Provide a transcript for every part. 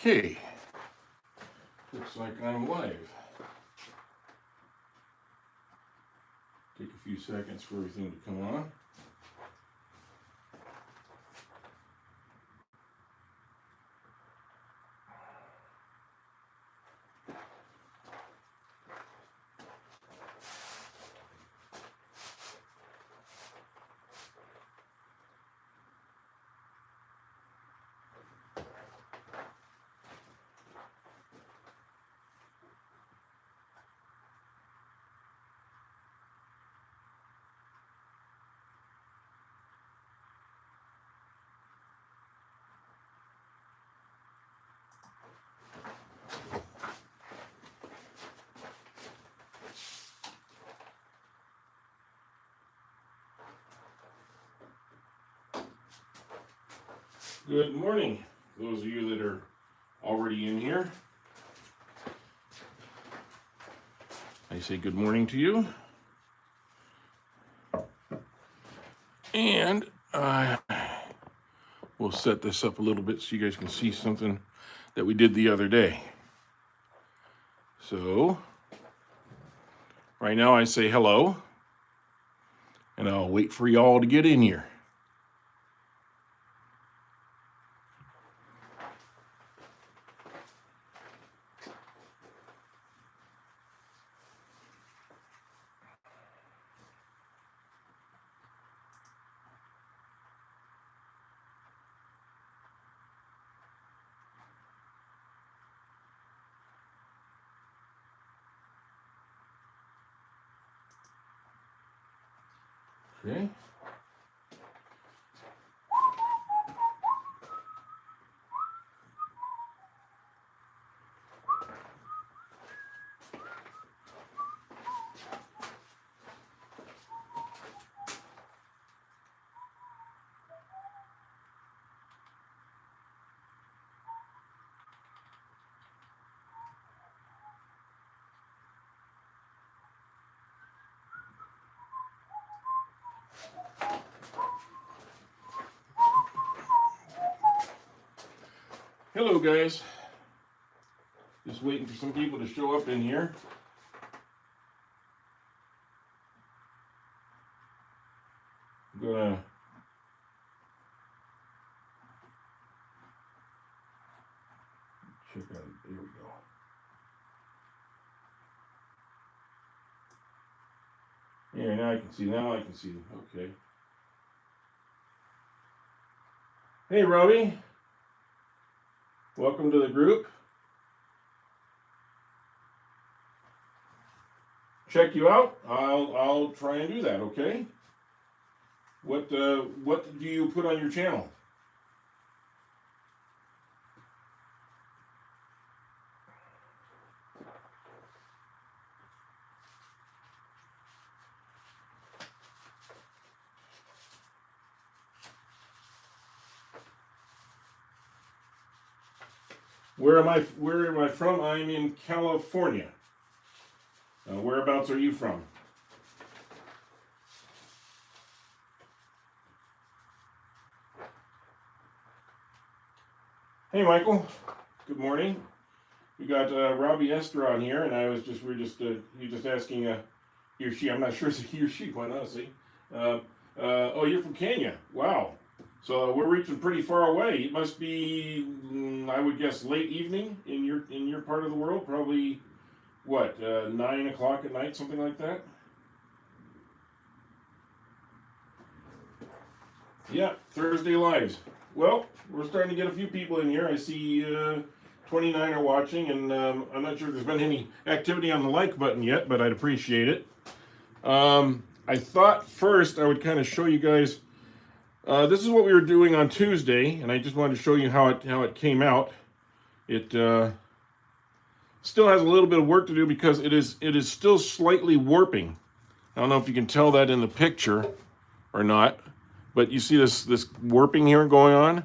Okay, looks like I'm live. Take a few seconds for everything to come on. Good morning, those of you that are already in here. I say good morning to you. And we'll set this up a little bit so you guys can see something that we did the other day. So, right now I say hello, and I'll wait for y'all to get in here. Okay. Hello guys, just waiting for some people to show up in here. I'm gonna check out, here we go. Here, now I can see, okay. Hey Robbie, welcome to the group. Check you out. I'll try and do that, okay? What do you put on your channel? Where am I from? I'm in California. Whereabouts are you from? Hey Michael, good morning. We got Robbie Esther on here, and we're just asking he or she. I'm not sure if it's he or she, quite honestly. Oh, you're from Kenya. Wow. So we're reaching pretty far away. It must be, I would guess, late evening in your part of the world. Probably, what, 9 o'clock at night, something like that. Yeah, Thursday lives. Well, we're starting to get a few people in here. I see 29 are watching, and I'm not sure if there's been any activity on the like button yet, but I'd appreciate it. I thought first I would kind of show you guys. This is what we were doing on Tuesday, and I just wanted to show you how it came out. It still has a little bit of work to do because it is still slightly warping. I don't know if you can tell that in the picture or not, but you see this warping here going on.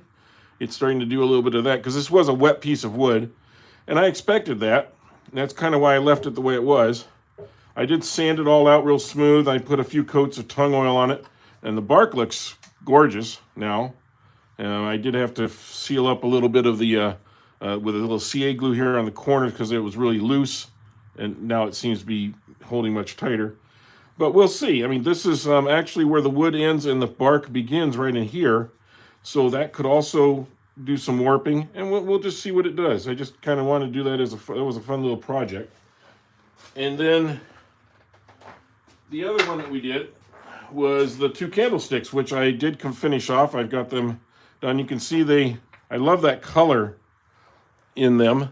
It's starting to do a little bit of that because this was a wet piece of wood, and I expected that. And that's kind of why I left it the way it was. I did sand it all out real smooth. I put a few coats of tung oil on it, and the bark looks gorgeous now. I did have to seal up a little bit of the with a little CA glue here on the corners because it was really loose, and now it seems to be holding much tighter. But we'll see. I mean, this is actually where the wood ends and the bark begins, right in here. So that could also do some warping, and we'll just see what it does. I just kind of want to do that as it was a fun little project. And then the other one that we did was the 2 candlesticks, which I did finish off. I've got them done. You can see I love that color in them.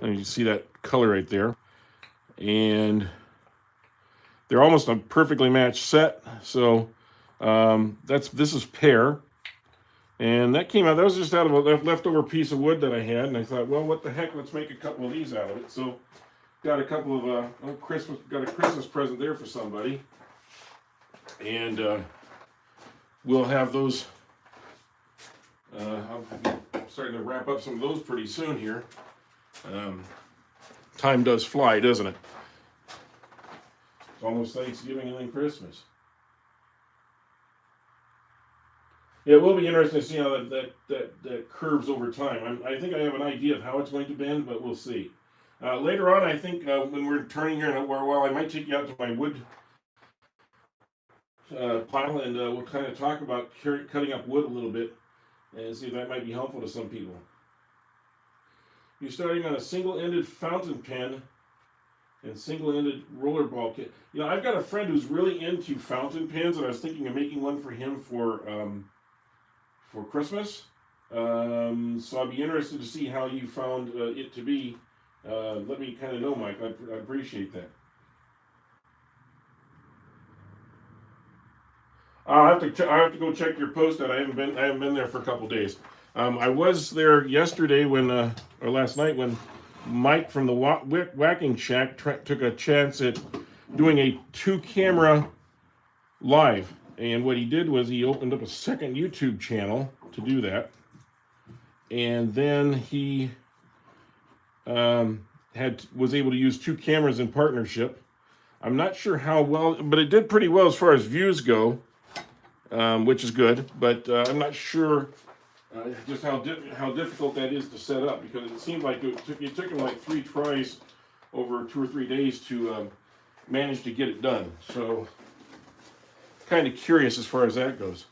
And you see that color right there. And they're almost a perfectly matched set. So this is pear. And that came out, that was just out of a leftover piece of wood that I had. And I thought, well, what the heck, let's make a couple of these out of it. So got a couple of, got a Christmas present there for somebody. And we'll have those, I'm starting to wrap up some of those pretty soon here. Time does fly, doesn't it? It's almost Thanksgiving and then Christmas. Yeah, it will be interesting to see how that curves over time. I think I have an idea of how it's going to bend, but we'll see. Later on, I think when we're turning here in a while, I might take you out to my wood pile, and we'll kind of talk about cutting up wood a little bit and see if that might be helpful to some people. You're starting on a single-ended fountain pen and single-ended rollerball kit. You know, I've got a friend who's really into fountain pens, and I was thinking of making one for him for Christmas. So I'd be interested to see how you found it to be. Let me kind of know, Mike. I appreciate that. I have to go check your post out. I haven't been there for a couple days. I was there yesterday or last night when Mike from the Whacking Shack took a chance at doing a 2-camera live. And what he did was he opened up a second YouTube channel to do that. And then he was able to use 2 cameras in partnership. I'm not sure how well, but it did pretty well as far as views go, which is good. But I'm not sure just how difficult that is to set up, because it seemed like it took him like 3 tries over 2 or 3 days to manage to get it done. So kind of curious as far as that goes.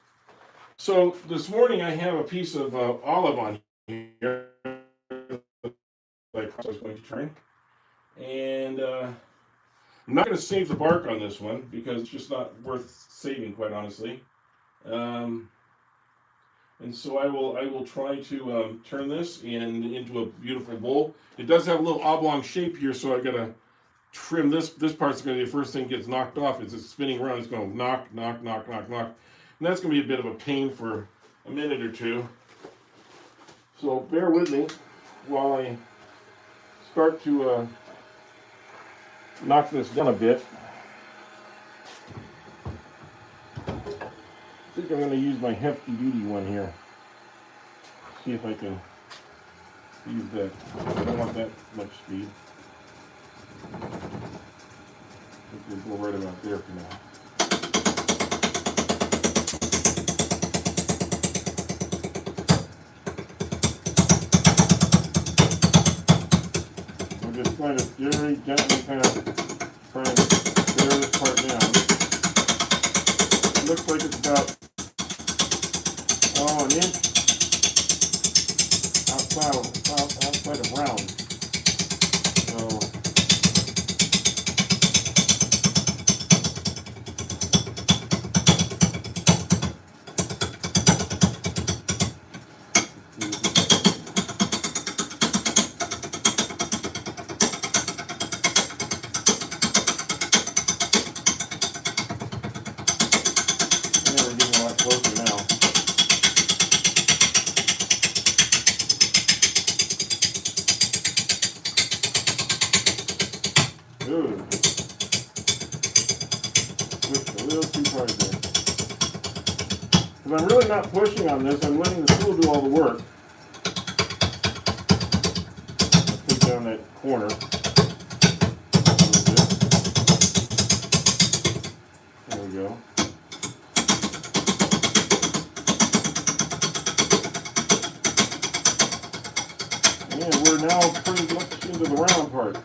So this morning I have a piece of olive on here that I was going to turn, and I'm not going to save the bark on this one because it's just not worth saving, quite honestly. And so I will try to turn this into a beautiful bowl. It does have a little oblong shape here, so I've got to trim this. This part's going to be the first thing that gets knocked off. As it's spinning around, it's going to knock, knock, knock, knock, knock. And that's going to be a bit of a pain for a minute or two. So bear with me while I start to knock this down a bit. I think I'm going to use my hefty duty one here. See if I can use that. I don't want that much speed. I think we'll go right about there for now. We're just kind of very gently kind of trying to tear this part down. It looks like it's about an inch outside of round. So we're getting a lot closer now. Ooh. Switched a little too hard there. Because I'm really not pushing on this, I'm letting the tool do all the work. I'll take down that corner a little bit. There we go. And we're now pretty much into the round part.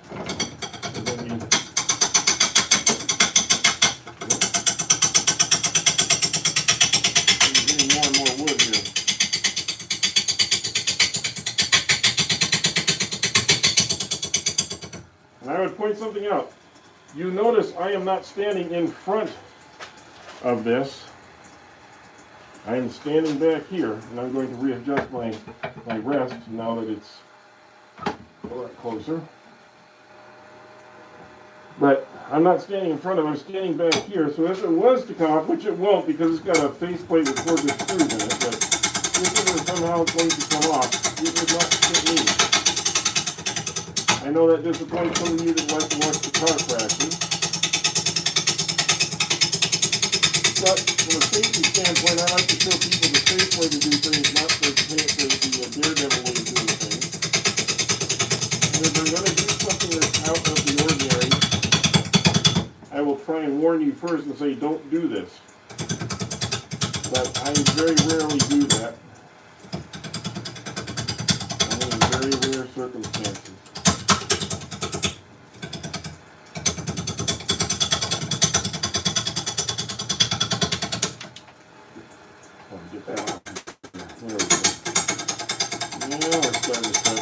Getting more and more wood here. And I would point something out. You notice I am not standing in front of this. I am standing back here, and I'm going to readjust my rest now that it's a lot closer. But I'm not standing in front of it, I'm standing back here, so if it was to come off, which it won't because it's got a faceplate with 4 good screws in it, but if it was somehow going to come off, it would not fit me. I know that disappoints some of you that like to watch the car crashes. But from a safety standpoint, I like to show people the safe way to do things, not the daredevil way of doing things. And if I'm going to do something that's out of the ordinary, I will try and warn you first and say, don't do this. But I very rarely do that. Only in very rare circumstances. Get that off. There we go. Now we're starting to cut.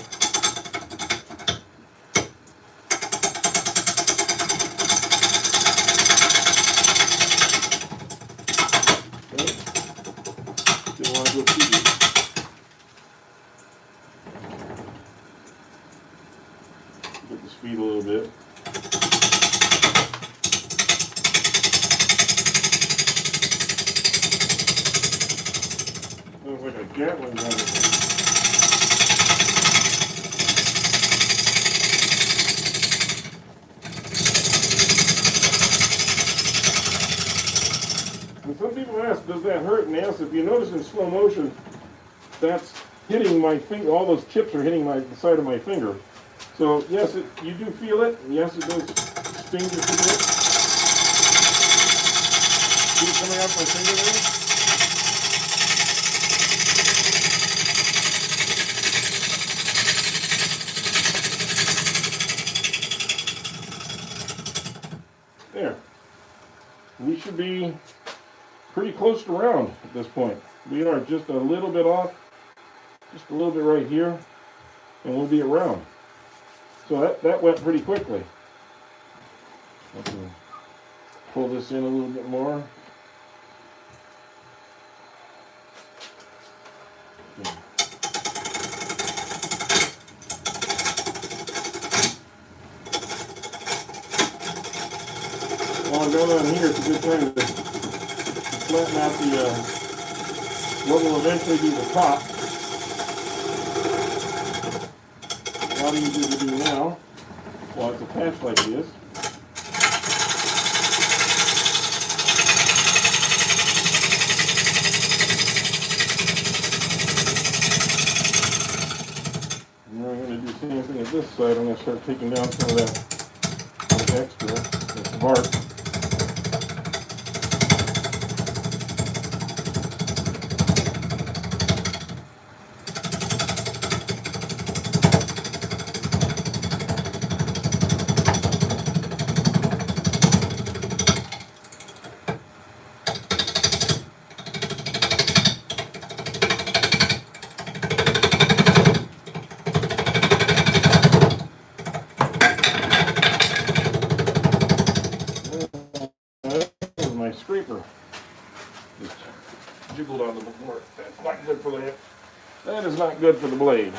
Okay. Didn't want to go too deep. Get the speed a little bit. Sounds like a Gatling gun. And some people ask, does that hurt? And yes, if you notice in slow motion, that's hitting my finger. All those chips are hitting the side of my finger. So yes, you do feel it. And yes, it does sting just a bit. See it coming out my finger there? There. We should be pretty close to round at this point. We are just a little bit off, just a little bit right here, and we'll be at round. So that went pretty quickly. I can pull this in a little bit more. Okay. While I'm going on here, it's a good time to flatten out what will eventually be the top. A lot easier to do now while it's attached like this. And then I'm going to do the same thing at this side. I'm going to start taking down some of that extra, that's bark. Scraper. Just jiggled on the board. That's not good for the. That is not good for the blade.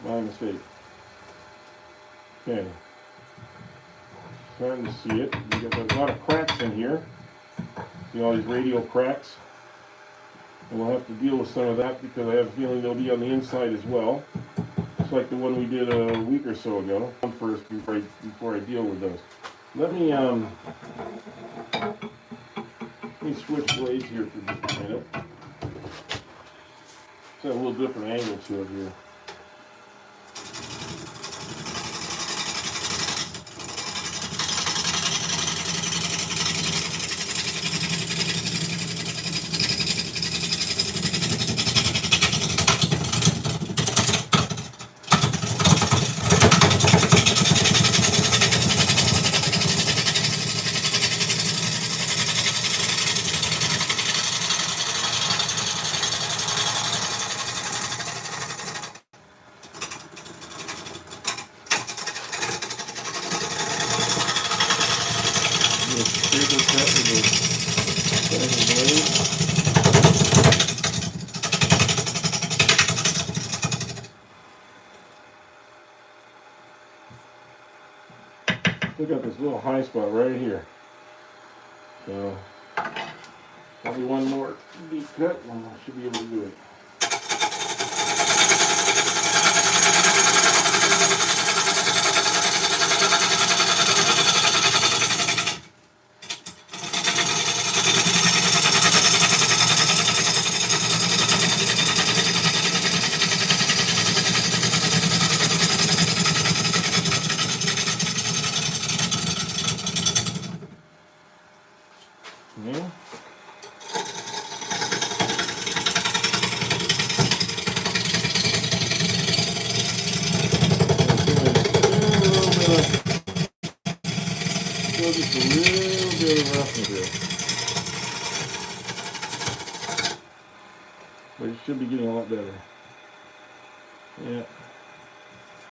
My mistake. Okay. Starting to see it. There's a lot of cracks in here. See all these radial cracks. And we'll have to deal with some of that because I have a feeling they'll be on the inside as well. Just like the one we did a week or so ago. First before I deal with those. Let me switch blades here for just a minute. It's got a little different angle to it here. Still got this little high spot right here. So probably one more deep cut and I should be able to do it. Yeah. Still just a little bit of roughness here. But it should be getting a lot better. Yeah.